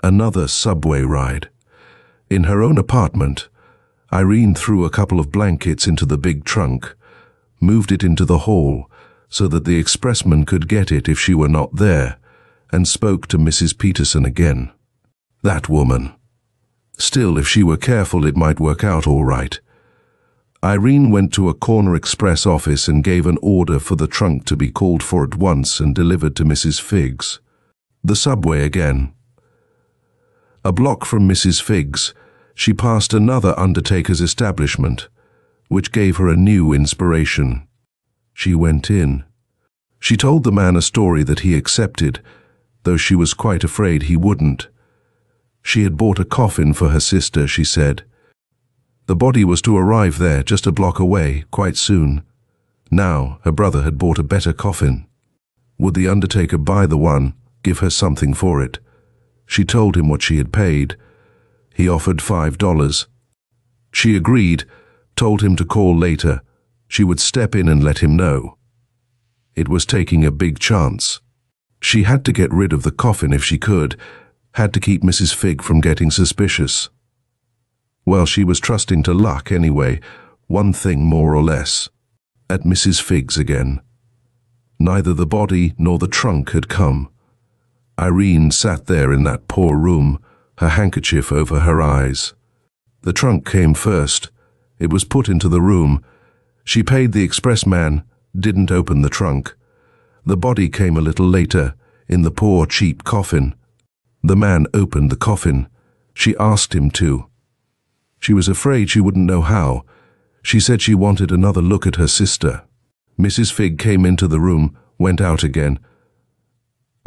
Another subway ride. In her own apartment, Irene threw a couple of blankets into the big trunk, moved it into the hall so that the expressman could get it if she were not there, and spoke to Mrs. Peterson again. That woman. Still, if she were careful, it might work out all right. Irene went to a corner express office and gave an order for the trunk to be called for at once and delivered to Mrs. Figg's. The subway again. A block from Mrs. Figg's, she passed another undertaker's establishment, which gave her a new inspiration. She went in. She told the man a story that he accepted, though she was quite afraid he wouldn't. She had bought a coffin for her sister, she said. The body was to arrive there just a block away, quite soon. Now her brother had bought a better coffin. Would the undertaker buy the one, give her something for it? She told him what she had paid. He offered $5. She agreed, told him to call later. She would step in and let him know. It was taking a big chance. She had to get rid of the coffin if she could, had to keep Mrs. Figg from getting suspicious. Well, she was trusting to luck anyway, one thing more or less. At Mrs. Figg's again. Neither the body nor the trunk had come. Irene sat there in that poor room, her handkerchief over her eyes. The trunk came first. It was put into the room. She paid the expressman, didn't open the trunk. The body came a little later, in the poor cheap coffin. The man opened the coffin. She asked him to. She was afraid she wouldn't know how. She said she wanted another look at her sister. Mrs. Figg came into the room, went out again.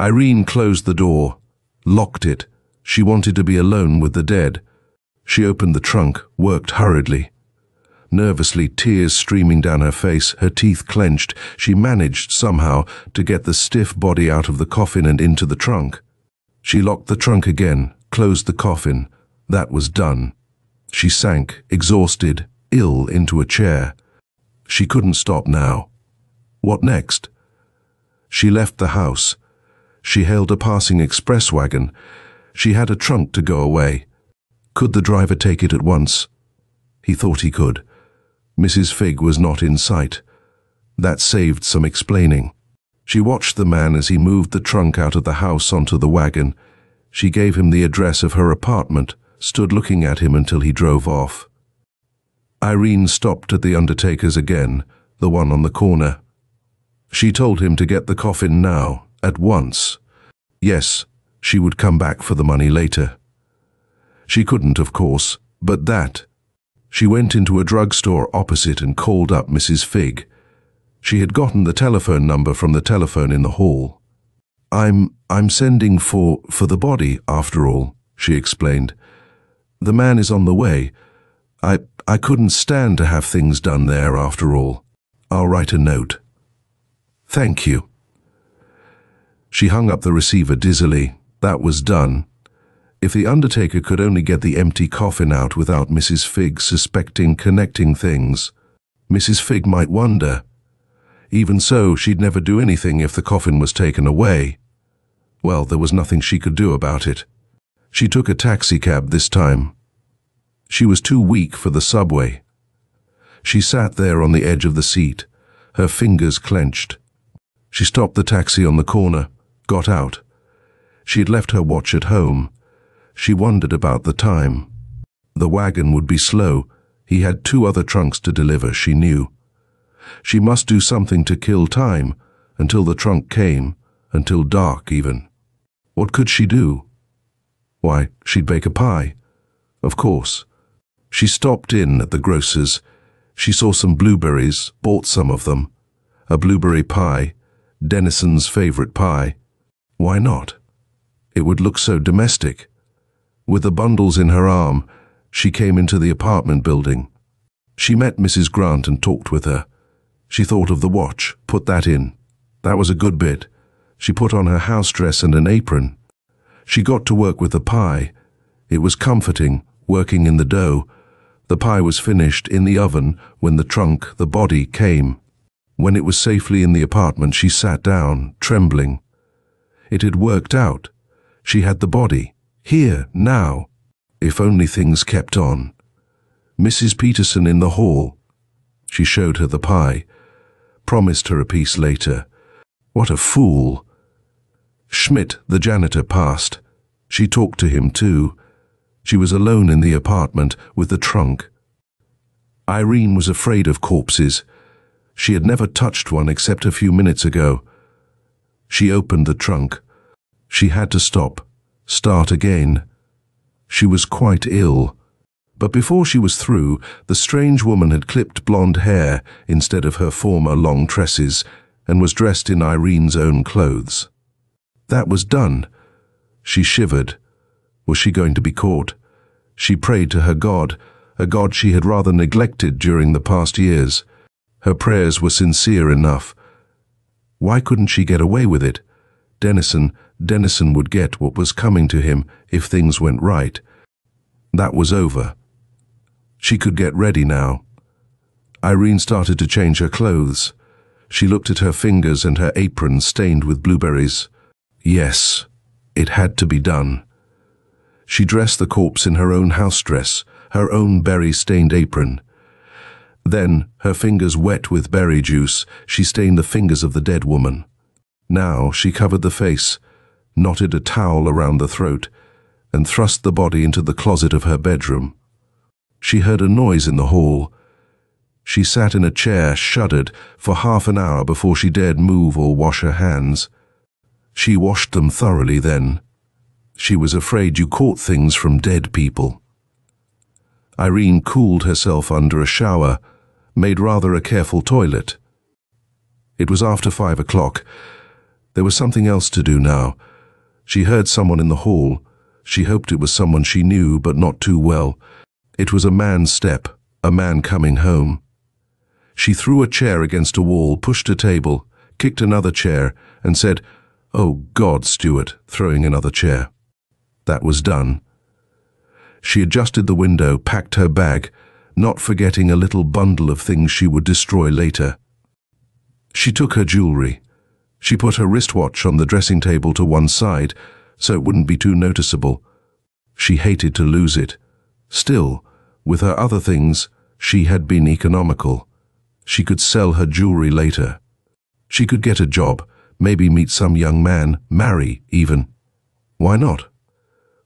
Irene closed the door, locked it. She wanted to be alone with the dead. She opened the trunk, worked hurriedly. Nervously, tears streaming down her face, her teeth clenched, she managed somehow to get the stiff body out of the coffin and into the trunk. She locked the trunk again, closed the coffin. That was done. She sank, exhausted, ill, into a chair. She couldn't stop now. What next? She left the house. She hailed a passing express wagon. She had a trunk to go away. Could the driver take it at once? He thought he could. Mrs. Figg was not in sight. That saved some explaining. She watched the man as he moved the trunk out of the house onto the wagon. She gave him the address of her apartment, stood looking at him until he drove off. Irene stopped at the undertaker's again, the one on the corner. She told him to get the coffin now, at once. Yes, she would come back for the money later. She couldn't, of course, but that. She went into a drugstore opposite and called up Mrs. Figg. She had gotten the telephone number from the telephone in the hall. I'm sending for the body, after all," she explained. "The man is on the way. I couldn't stand to have things done there, after all. I'll write a note." "Thank you." She hung up the receiver dizzily. That was done. If the undertaker could only get the empty coffin out without Mrs. Figg suspecting connecting things, Mrs. Figg might wonder. Even so, she'd never do anything if the coffin was taken away. Well, there was nothing she could do about it. She took a taxicab this time. She was too weak for the subway. She sat there on the edge of the seat, her fingers clenched. She stopped the taxi on the corner, got out. She had left her watch at home. She wondered about the time. The wagon would be slow. He had 2 other trunks to deliver, she knew. She must do something to kill time, until the trunk came, until dark even. What could she do? Why, she'd bake a pie. Of course. She stopped in at the grocer's. She saw some blueberries, bought some of them. A blueberry pie, Denison's favorite pie. Why not? It would look so domestic. With the bundles in her arm, she came into the apartment building. She met Mrs. Grant and talked with her. She thought of the watch, put that in. That was a good bit. She put on her house dress and an apron. She got to work with the pie. It was comforting, working in the dough. The pie was finished in the oven when the trunk, the body, came. When it was safely in the apartment, she sat down, trembling. It had worked out. She had the body. Here, now. If only things kept on. Mrs. Peterson in the hall. She showed her the pie. Promised her a piece later. What a fool. Schmidt, the janitor, passed. She talked to him too. She was alone in the apartment with the trunk. Irene was afraid of corpses. She had never touched one except a few minutes ago. She opened the trunk. She had to stop, start again. She was quite ill. But before she was through, the strange woman had clipped blonde hair instead of her former long tresses and was dressed in Irene's own clothes. That was done. She shivered. Was she going to be caught? She prayed to her God, a God she had rather neglected during the past years. Her prayers were sincere enough. Why couldn't she get away with it? Denison would get what was coming to him if things went right. That was over. She could get ready now. Irene started to change her clothes. She looked at her fingers and her apron stained with blueberries. Yes, it had to be done. She dressed the corpse in her own house dress, her own berry-stained apron. Then, her fingers wet with berry juice, she stained the fingers of the dead woman. Now she covered the face, knotted a towel around the throat, and thrust the body into the closet of her bedroom. She heard a noise in the hall. She sat in a chair, shuddered, for half an hour before she dared move or wash her hands. She washed them thoroughly then. She was afraid you caught things from dead people. Irene cooled herself under a shower, made rather a careful toilet. It was after 5 o'clock. There was something else to do now. She heard someone in the hall. She hoped it was someone she knew, but not too well. It was a man's step, a man coming home. She threw a chair against a wall, pushed a table, kicked another chair, and said, "Oh God, Stuart," throwing another chair. That was done. She adjusted the window, packed her bag, not forgetting a little bundle of things she would destroy later. She took her jewelry. She put her wristwatch on the dressing table to one side, so it wouldn't be too noticeable. She hated to lose it. Still, with her other things, she had been economical. She could sell her jewelry later. She could get a job, maybe meet some young man, marry even. Why not?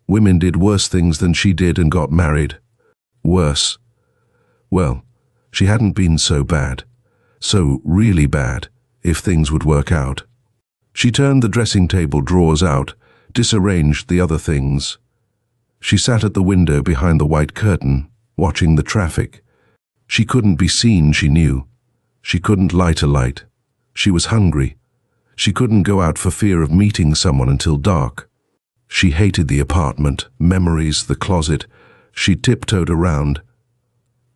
Women did worse things than she did and got married. Worse. Well, she hadn't been so bad. So really bad, if things would work out. She turned the dressing table drawers out, disarranged the other things. She sat at the window behind the white curtain, watching the traffic. She couldn't be seen, she knew. She couldn't light a light. She was hungry. She couldn't go out for fear of meeting someone until dark. She hated the apartment, memories, the closet. She tiptoed around.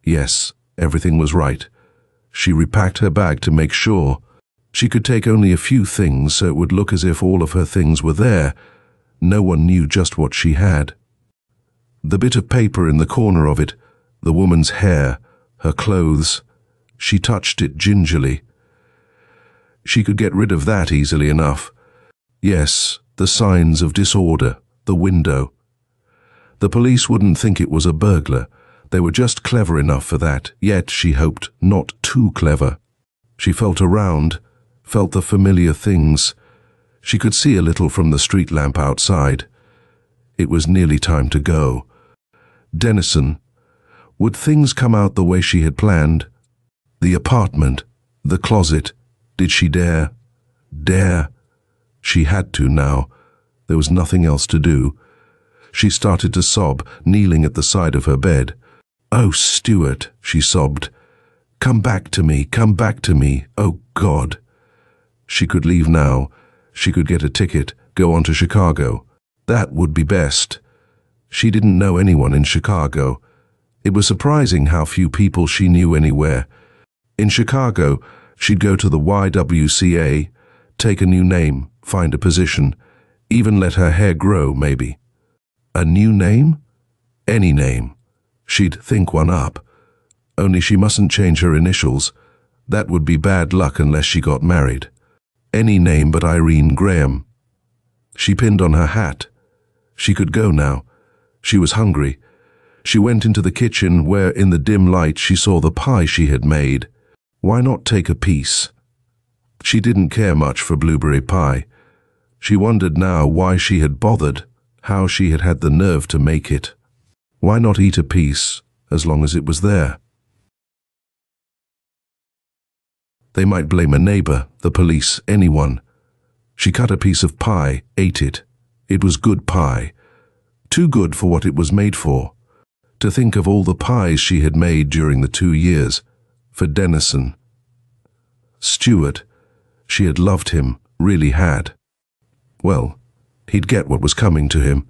Yes, everything was right. She repacked her bag to make sure. She could take only a few things so it would look as if all of her things were there. No one knew just what she had. The bit of paper in the corner of it, the woman's hair, her clothes. She touched it gingerly. She could get rid of that easily enough. Yes, the signs of disorder, the window. The police wouldn't think it was a burglar. They were just clever enough for that, yet, she hoped, not too clever. She felt around, felt the familiar things. She could see a little from the street lamp outside. It was nearly time to go. Dennison. Would things come out the way she had planned? The apartment, the closet. Did she dare? Dare? She had to now. There was nothing else to do. She started to sob, kneeling at the side of her bed. "Oh, Stuart," she sobbed. "Come back to me, come back to me. Oh, God." She could leave now. She could get a ticket, go on to Chicago. That would be best. She didn't know anyone in Chicago. It was surprising how few people she knew anywhere. In Chicago, she'd go to the YWCA, take a new name, find a position, even let her hair grow, maybe. A new name? Any name. She'd think one up. Only she mustn't change her initials. That would be bad luck unless she got married. Any name but Irene Graham. She pinned on her hat. She could go now. She was hungry. She went into the kitchen where, in the dim light, she saw the pie she had made. Why not take a piece? She didn't care much for blueberry pie. She wondered now why she had bothered, how she had had the nerve to make it. Why not eat a piece, as long as it was there? They might blame a neighbor, the police, anyone. She cut a piece of pie, ate it. It was good pie. Too good for what it was made for. To think of all the pies she had made during the 2 years. For Dennison. Stuart. She had loved him, really had. Well, he'd get what was coming to him.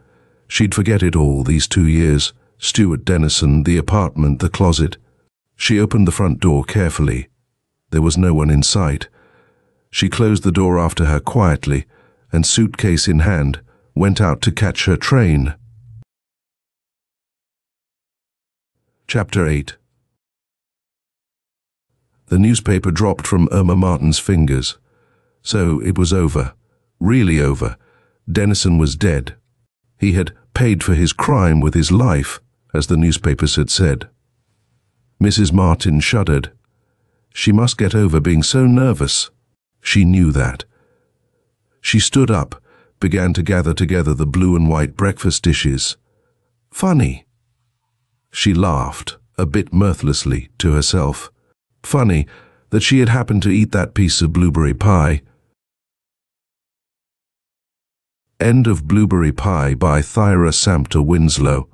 She'd forget it all, these 2 years. Stuart Dennison, the apartment, the closet. She opened the front door carefully. There was no one in sight. She closed the door after her quietly, and suitcase in hand, went out to catch her train. Chapter 8. The newspaper dropped from Irma Martin's fingers. So it was over. Really over. Dennison was dead. He had paid for his crime with his life, as the newspapers had said. Mrs. Martin shuddered. She must get over being so nervous. She knew that. She stood up, began to gather together the blue and white breakfast dishes. Funny. She laughed, a bit mirthlessly, to herself. Funny that she had happened to eat that piece of blueberry pie. End of Blueberry Pie by Thyra Samter Winslow.